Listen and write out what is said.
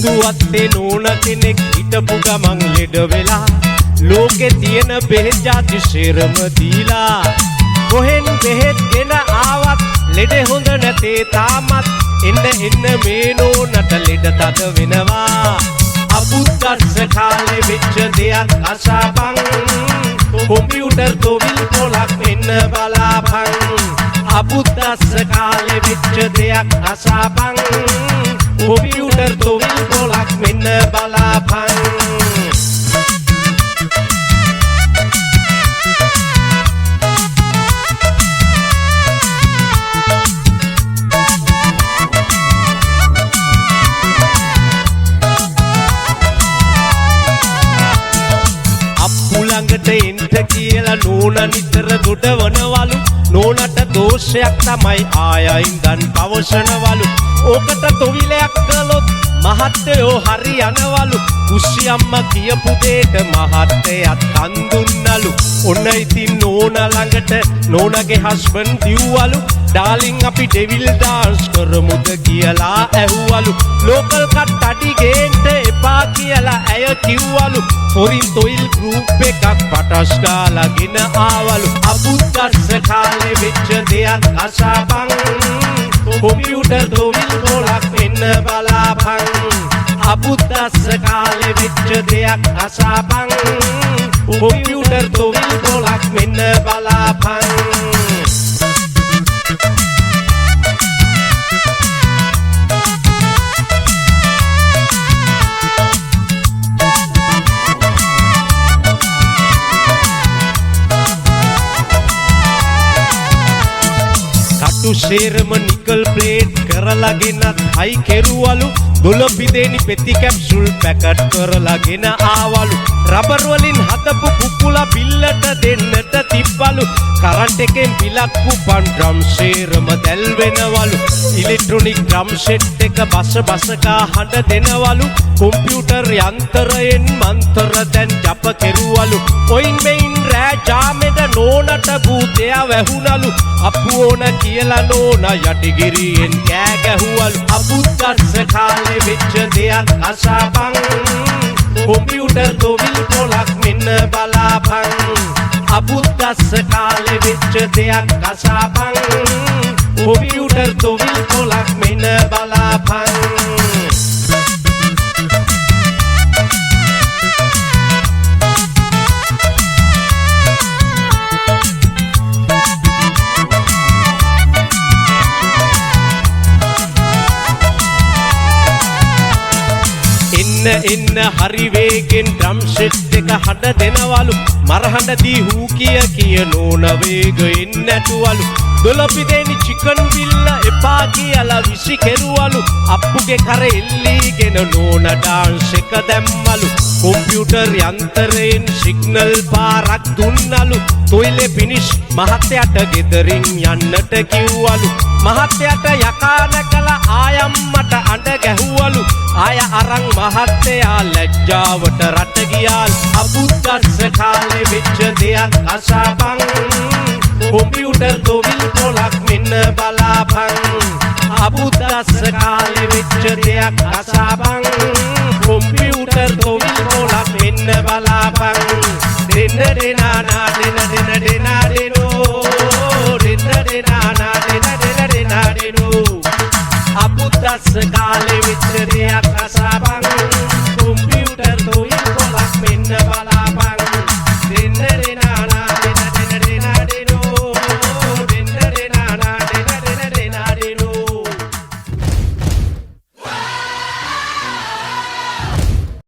මුඳුවත්තේ නෝන කෙනෙක් හිටපු ගමන් ලෙඩ වෙලා ලෝකේ තියෙන බෙහෙත් ಜಾති සේරම දීලා කොහෙන් බෙහෙත් ගෙන ආවත් ලෙඩ හොඳ නැතේ තාමත් එන්න මේ නෝනට ලෙඩ තද වෙනවා අබුද්දස්ස කාලේ වෙච්ච දෙයක් අසපන් කොම්පියුටර් තොවිල් පොලක් එන්න බලාපන් අබුද්දස්ස කාලේ වෙච්ච දෙයක් අසපන් කොම්පියුටර් තොවිල් පොලක් මෙන්න බලාපන් ළඟට එන්න කියලා නෝන නිතර දොඩවනවලු නෝනට දෝෂයක් තමයි ආයයින් දන් පවසනවලු ඕකට තොවිලයක් කළොත් මහත්තයෝ හරි යනවලු කුස්සිය අම්මා කියපු දෙයට මහත්තයත් කන් දුන්නලු ඔන්න ඉතින් නෝන ළඟට නෝනගේ හස්බන්ඩ් දිව්වලු ඩාලින් අපි ඩෙවිල් ඩාන්ස් කරමුද කියලා ඇහුවලු ලෝකල් කට් අඩි ගේන්න එපා කියලා ඇය කිව්වලු ෆොරින් තොයිල් ගෲප් එකක් පටස් ගාලාගෙන ආවලු අබුද්දස්ස කාලේ වෙච්ච දෙයක් අසපන් කොම්පියුටර් තොවිල් පොලක් එන්න බලාපන් අබුද්දස්ස කාලේ වෙච්ච දෙයක් අසපන් කොම්පියුටර් තොවිල් පොලක් මෙන්න බලාපන් සේරම නිකල් ප්ලේට් කරලාගෙනත් හයි කෙරුවලු දොළපිදේනි පෙති කැප්සුල් පැකට් කරලාගෙන ආවලු රබර් වලින් හදපු කුකුලා බිල්ලට දෙන්නට තිබ්බලු කරන්ට් එකෙන් පිලක්කු පන් ඩ්‍රම් සේරම දැල් වෙනවලු ඉලෙක්ට්‍රොනික ඩ්‍රම් සෙට් එක බස කා හඬ දෙනවලු කොම්පියුටර් යන්ත්‍රයෙන් මන්තර දැන් ජප කෙරුවලු ඔයින් මෙයින් රෑ ජාමෙද නෝනට භූතයා වැහුණලු අප්පු ඕන කියලා නෝන යටිගිරියෙන් කෑ ගැහුවලු අබුද්දස්ස කාලේ වෙච්ච දෙයක් අසපන් කොම්පියුටර් තොවිල් පොලක් මෙන්න බලාපන් අබුද්දස්ස කාලේ වෙච්ච දෙයක් අසපන් කොම්පියුටර් තොවිල් පොලක් මෙන්න බලාපන් එන්න හරි වේගෙන් ඩ්‍රම් සෙට් එක හඬ දෙනවලු මරහඬ දී හූ කිය නෝන වේගෙන් නැටුවලු දොළපිදේනි චිකන් බිල්ල එපා කියලා විසි කෙරුවලු අප්පුගේ කර එල්ලීගෙන නෝන ඩාන්ස් එක දැම්මලු කොම්පියුටර් යන්ත්‍රයෙන් සිග්නල් පාරක් දුන්නලු තොයිලේ පිනිෂ් මහත්තයාට ගෙදරින් යන්නට කිව්වලු මහත්තයාට යකා නැකලා ආයම්මට අඬ ගැහුවලු ආය අරන් මහත්තයා ලැජ්ජාවට රට ගියාල් අබුද්දස්ස කාලේ වෙච්ච දෙයක් අසපන් කොම්පියුටර් තොවිල් පොලක් මෙන්න බලාපන් අබුද්දස්ස කාලේ වෙච්ච දෙයක් අසපන් කොම්පියුටර් තොවිල් පොලක් මෙන්න බලාපන් දෙන්න දෙනා දෙන